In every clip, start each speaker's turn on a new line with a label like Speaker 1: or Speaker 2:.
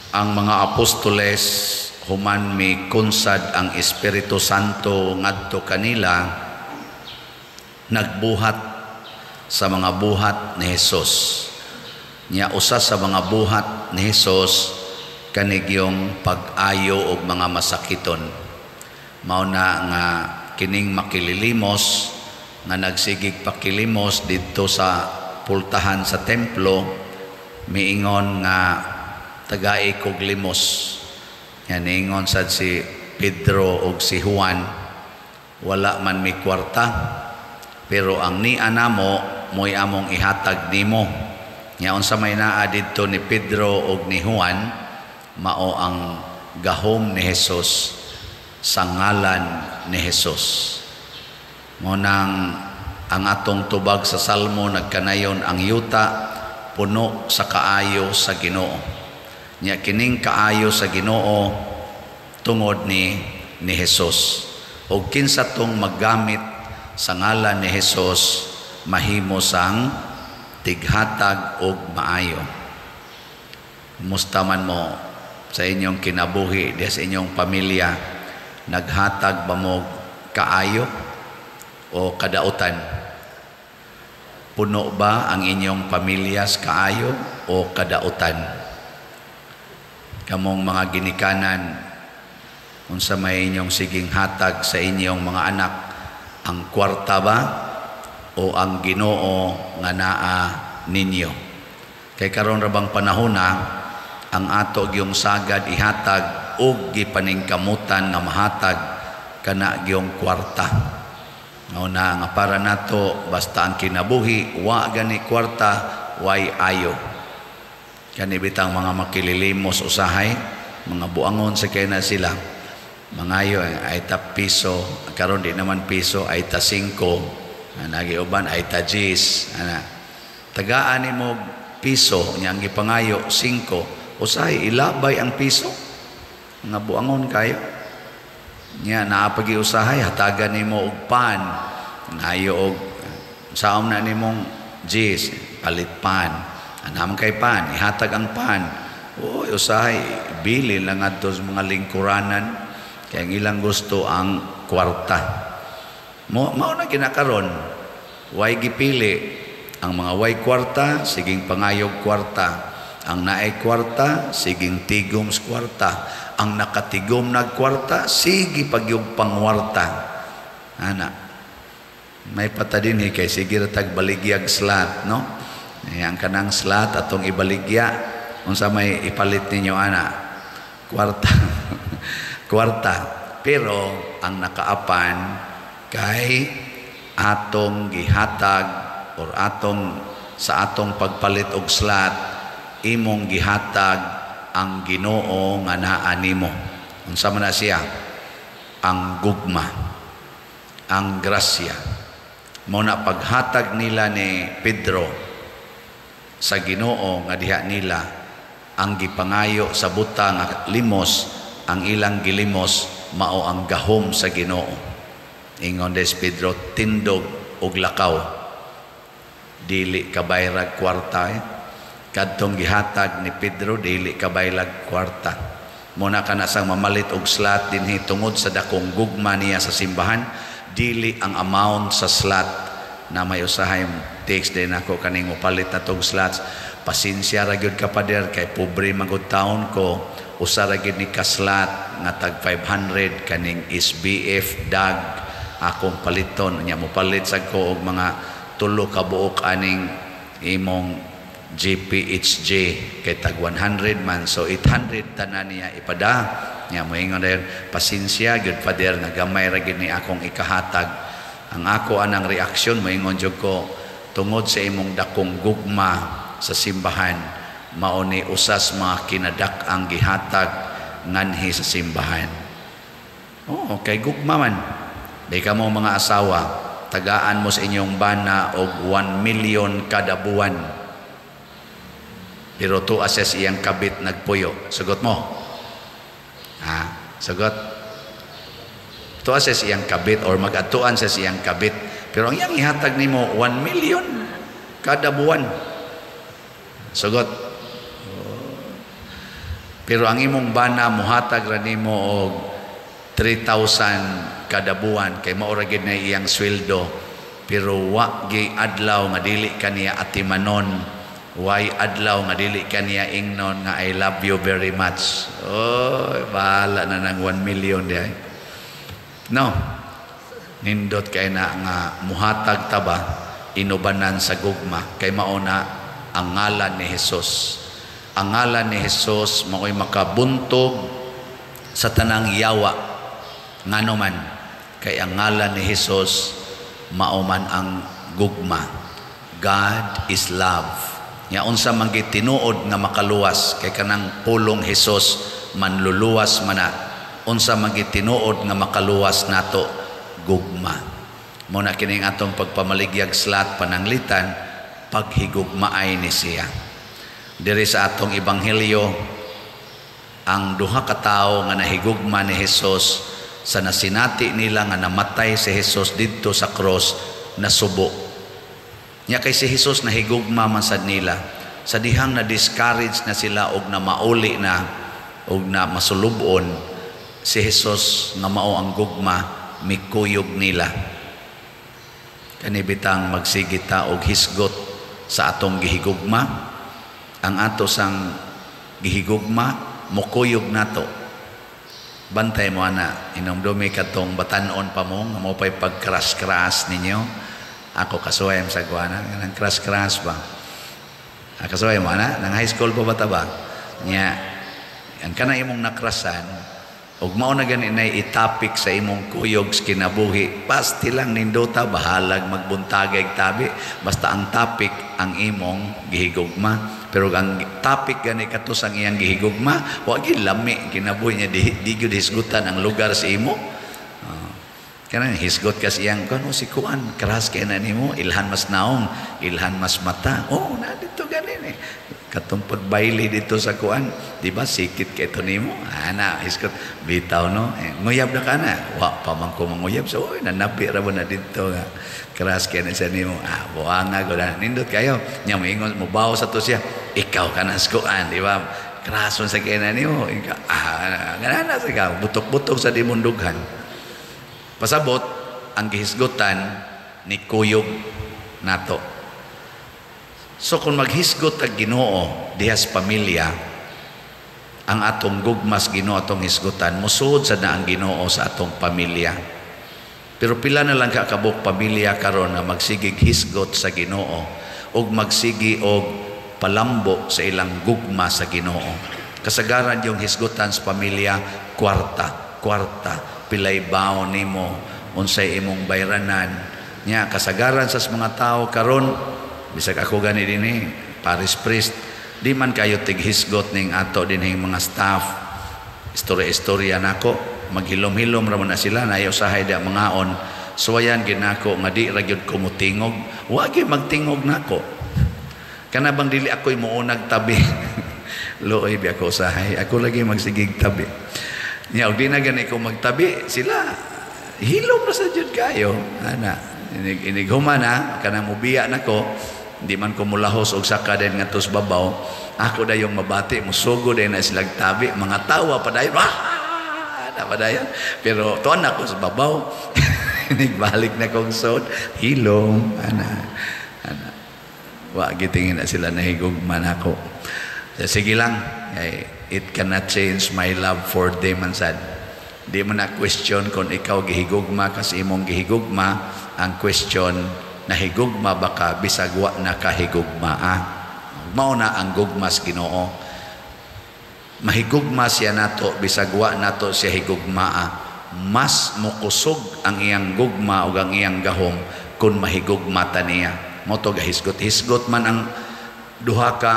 Speaker 1: ang mga apostoles human mi kunsad ang Espiritu Santo ngadto kanila, nagbuhat sa mga buhat ni Hesus. Nya usa sa mga buhat ni Hesus kanigyong pag-ayo og mga masakiton. Mao na nga kining makililimos nga nagsigig pakilimos didto sa pultahan sa templo, miingon nga tagai kog limos. Yan ingon sad si Pedro og si Juan, wala man mi kwarta, pero ang ni anamo mo'y among ihatag nimo. Nya unsa may naa didto ni Pedro og ni Juan, mao ang gahom ni Hesus sa ngalan ni Hesus. Mo nang ang atong tubag sa Salmo nagkanayon, ang yuta puno sa kaayo sa Ginoo. Nya kining kaayo sa Ginoo tungod ni Hesus. Og kinsa tong maggamit sa ngalan ni Hesus mahimo sang tighatag og maayo. Musta man mo sa inyong kinabuhi, sa inyong pamilya, naghatag ba mo kaayo o kadautan? Puno ba ang inyong pamilya sa kaayo o kadautan? Kamong mga ginikanan, unsa may inyong siging hatag sa inyong mga anak, ang kwarta ba o ang Ginoo nga naa ninyo? Kay karon ra bang panahon na ang ato gyung sagad ihatag og gipaningkamutan nga mahatag kana gyung kwarta. Mao na nga para nato basta ang kinabuhi wa gani kwarta way ayo. Kani bitang mga makililimos usahay, mga buangon sa kay na sila. Mangayo ay ta piso, karon di naman piso ay ta 5, nagiuban ay ta 10. Tagaan nimo piso nya ang gipangayo 5, usahay ilabay ang piso. Nga buangon kayo. Nya naapagi usahay hatagan nimo og pan, ngayo og saom na nimong 10 palit pan. Anam kay pan, ihatag ang pan. Oy, usahay, bili lang adto sa mga lingkuranan. Kaya ang ilang gusto ang kwarta. Mao na kinakaron, way gipili. Ang mga way kwarta, siging pangayog kwarta. Ang naay kwarta, siging tigom sa kwarta. Ang nakatigom na kwarta, sige pagyog pangwarta. Ana, may patadin kay sige ratag baligyag slat, no? Ang kanang slat atong ibaligya, unsa may ipalit ninyo ana? Kwarta. Kwarta. Pero ang nakaapan kay atong gihatag or sa atong pagpalit og slat, imong gihatag ang Ginoo nga naa nimo. Unsa man na siya? Ang gugma, ang grasya. Mao na paghatag nila ni Pedro sa Ginoo nga diha nila ang gipangayo sa buta nga limos, ang ilang gilimos mao ang gahom sa Ginoo. Ingon des Pedro, tindog og lakaw dili kabayrag kwarta. Kadtong gihatag ni Pedro dili kabayrag kwarta. Muna kana sang mamalit og slat dinhi tungod sa dakong gugma niya sa simbahan, dili ang amount sa slat na may usahay text din ako kaning upalit na tong slots. Pasensya ra gyud ka pader kay pobre magud taon ko, usa ra gyud ni kaslat nga tag 500 kaning SBF dag akong paliton nya mo palit sad ko og mga 3 ka buok aning imong GPHJ kay tag 100 man, so 800 tanan niya ipada. Nya moingon der pasensya gyud pader nga gamay ra gyud ni akong ikahatag. Ang ako anang reaksyon moingon jud ko, tungod sa imong dakong gugma sa simbahan, mao ni usas mga kinadak ang gihatag nganhi sa simbahan. Okay, gugma man. Di ka mo mga asawa, tagaan mo sa inyong bana og 1 million kada buwan. Pero to assess iyang kabit nagpuyo. Sagot mo? Sagot? To assess iyang kabit or mag-atuan sa siyang kabit. Pero ang iyang ihatag nimo 1 million kada buwan. Sagot? Pero ang imong bana muhatag ra nimo og 3,000 kada buwan kay mao ra gid na iyang sweldo. Pero wa gi adlaw nga dili kaniya atimanon, way adlaw nga dili kaniya ingnon nga I love you very much. Oh, bahala na ng 1 million diay. No. Nindot kay na nga muhatag ta ba inubanan sa gugma kay mao na ang ngalan ni Hesus. Ang ngalan ni Hesus mao'y makabuntog sa tanang yawa ngano man kay ang ngalan ni Hesus mao man ang gugma. God is love. Nya unsa man gid tinuod nga makaluwas kay kanang pulong Hesus manluluwas man na. Unsa man gid tinuod nga makaluwas nato gugma. Mo na kining atong pagpamaligyag slat pananglitan paghigugmaay ni siya. Diri sa atong ebanghelyo ang duha ka tawo nga nahigugma ni Hesus sa nasinati nila nga namatay si Hesus didto sa cross nasubo. Nya kay si Hesus nahigugma man sad nila sa dihang na discourage na sila og na mauli na og na masulubon si Hesus nga mao ang gugma mikuyog nila. Kanibitang magsigita og hisgot sa atong gihigugma. Ang ato sang gihigugma mukuyog nato. Bantay mo ana inomdumi katong batanon pa mo nga mo pay pagkras-kras ninyo. Ako kasuway sa kuana nang kras-kras ba. Kasuway mo ana nang high school pa bata ba. Nya ang kana imong nakrasan ug mao na gani na itapik sa imong kuyog sa kinabuhi. Pasti lang nindota bahalag magbuntagay tabi basta ang topic ang imong gihigugma. Pero ang topic gani katus ang iyang gihigugma wa gid lami kinabuhi niya di gyud hisgutan ang lugar sa imo. Kanang hisgot kas iyang kuno si kuan keras kay na nimo ilhan mas naong ilhan mas mata. Oh na dito gani ni katong pagbaili dito sa kuan di ba sikit kay to nimo ana hisgot bitaw no nguyab na kana wa pa man ko manguyab so oy nanabi ra mo na dito nga keras kay na sa nimo buanga ko na nindot kayo nya moingon mo bawo sa to siya ikaw kana sa kuan di ba kerason sa kay na nimo ganana sa ka butok-butok sa dimundughan. Pasabot ang gihisgutan ni kuyog nato. So kung maghisgot ang Ginoo dihas pamilya, ang atong gugmas Ginoo atong hisgutan, musuod sa na ang Ginoo sa atong pamilya. Pero pila na lang kakabok pamilya karon nga magsigig hisgot sa Ginoo ug magsigi og palambo sa ilang gugma sa Ginoo. Kasagaran yung hisgutan sa pamilya, kwarta, pilay baon nimo, unsay imong bayranan. Nya kasagaran sa mga tao karon bisag ako gani dinhi Paris priest di man kayo tighisgot ning ato dinhing mga staff istorya nako maghilom-hilom ra man na sila nayo usahay da mangaon suwayan ginako nga di ra gyud ko mutingog wa gyud magtingog nako kana bang dili ako'y muunag tabi looy bi ako usahay ako lagi magsigig tabi nya og di na gani ko magtabi sila hilom ra sa jud kayo ana inighuman na kanang mubiya nako di man ko mulahos og saka din ngatos babaw ako dayong mabati musugo din na silang tabi mga tawa padayon na padayon pero tuan ako sa babaw nigbalik na kong sod hilom ana wa gitingin na sila nahigugman ako sige lang it cannot change my love for them man sad di man na question kung ikaw gihigugma kasi imong gihigugma ang question nahigugma baka bisag wa nakahigugma mao na ang gugmas Ginoo mahigugma siya nato bisag wa nato siya higugma mas mukusog ang iyang gugma ug ang iyang gahom kun mahigugma ta niya mo to gahisgot man ang duha ka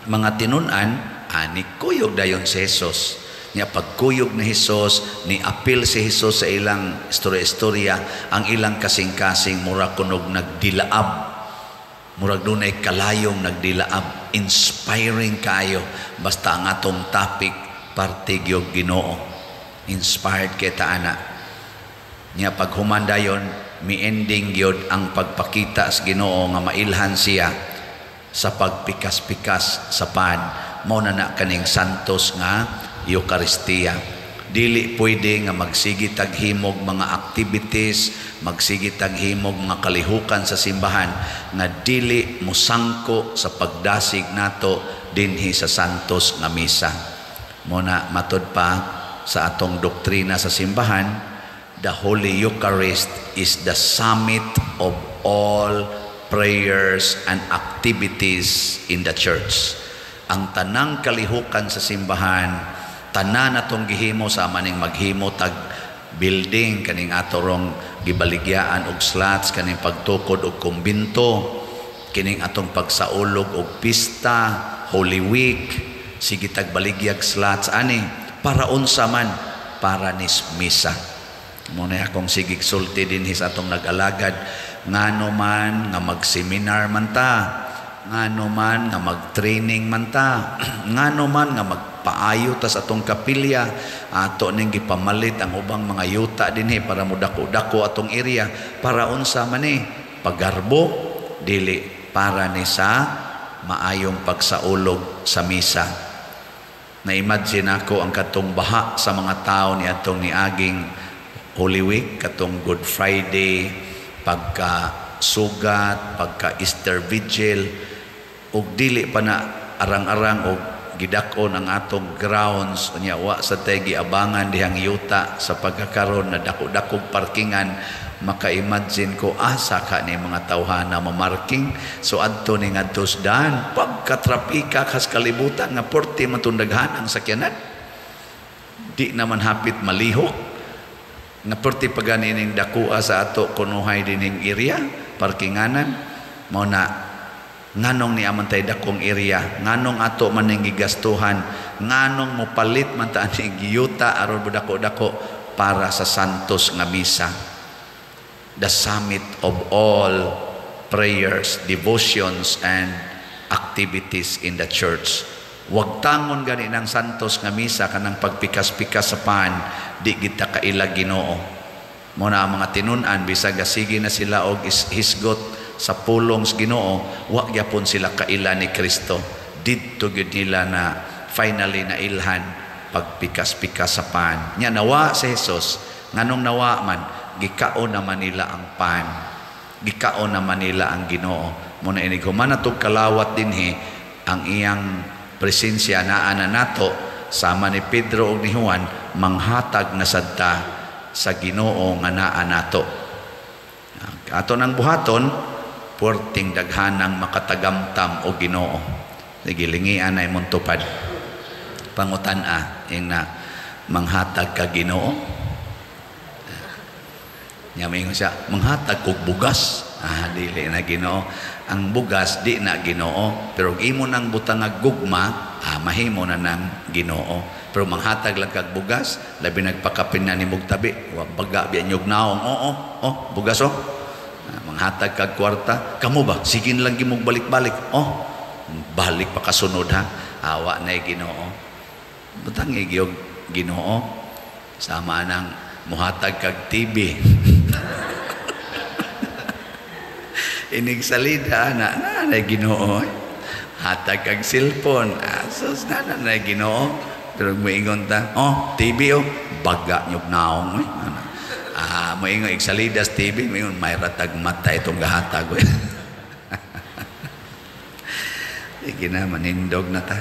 Speaker 1: mga tinun-an ani kuyog dayon si Jesus nya pagkuyog ni Hesus ni apil si Hesus sa ilang istorya ang ilang kasing-kasing murag kunog nagdilaab murag dunay kalayong nagdilaab inspiring kayo basta ang atong topic partigyog Ginoo inspired kita ana nya paghuman dayon mi-ending gyud ang pagpakita sa Ginoo nga mailhan siya sa pagpikas-pikas sa pan mao na kaning santos nga Eucharistia. Dili pwede nga magsigi taghimog mga activities, magsigi taghimog mga kalihukan sa simbahan nga dili musangko sa pagdasig nato dinhi sa santos nga misa. Muna matud pa sa atong doktrina sa simbahan, the Holy Eucharist is the summit of all prayers and activities in the church. Ang tanang kalihukan sa simbahan, tanan atong gihimo sa maning maghimo tag building kaning atorong gibaligyaan og slots, kaning pagtukod og kumbinto, kining atong pagsaulog og pista, Holy Week, sige tag baligyag slots ani para unsa man, para nis misa. Muna akong sigig sulti din sa atong nag-alagad, ngano man nga mag-seminar man ta, ngano man nga mag-training man ta, ngano man nga magpaayo ta sa atong kapilya, ato ning gipamalit ang ubang mga yuta dinhi para mudako-dako atong area, para unsa man ni pagarbo, dili para ni sa maayong pagsaulog sa misa. Na-imagine ako ang katong baha sa mga tao ni atong niaging Holy Week, katong Good Friday, pagka sugat, pagka Easter Vigil, ug dili pa na arang-arang og gidakon ang atong grounds nya wa sa tay giabangan dihang yuta sa pagkakaron na dako-dakog parkingan. Maka-imagine ko asa ka ni mga tawhana mamarking, so adto ni ngadto daan pagkatrapika kas kalibutan nga porte matundaghan ang sakyanan, di naman hapit malihok nga porte paganing dakua sa ato kunuhay dining area parkinganan. Mao na nganong ni amantay dakong area, nganong ato maning gigastuhan, nganong mopalit man ta aning giyuta aron budako-dako para sa santos nga misa, the summit of all prayers, devotions, and activities in the church. Wag tangon gani ng santos nga misa kanang pagpikas-pikas sa pan, di kita kaila Ginoo. Muna ang mga tinunan, bisag sige na sila og hisgot sa pulong sa Ginoo, wag gyapon sila kaila ni Kristo. Didto gyud nila na finally na ilhan pagpikas-pikas sa pan. Nya nawa si Jesus, nganong nawa man, gikaon naman nila ang pan, gikaon naman nila ang Ginoo. Muna ini human atong kalawat dinhi ang iyang presensya naa na nato sama ni Pedro ug ni Juan, manghatag na sadta sa Ginoo nga naa nato. Ato nang buhaton, puerting daghanang makatagamtam o Ginoo. Sige, lingian ay mong tupad. Pangutan-a, yung na manghatag ka Ginoo. Yamingon siya, manghatag kog bugas. Dili na Ginoo. Ang bugas, di na Ginoo. Pero imo nang butang gugma, mahimo na ng Ginoo. Pero manghatag lang kag bugas, labi nagpakapin na ni Mugtabi. Baga, biyan yung naong, bugas manghatag kag kwarta, kamo ba? Sige lang gimog balik-balik. Balik pa kasunod ha. Awa na Ginoo. Butang igiyog Ginoo. Sama nang muhatag kag TV. Inig salida na Ginoo. Hatag kag cellphone. Sus na Ginoo. Pero moingon ta, TV baga nyug naong. Moingon igsalidas TV, moingon may ratag mata itong gahatag. Sige na, manindog na ta.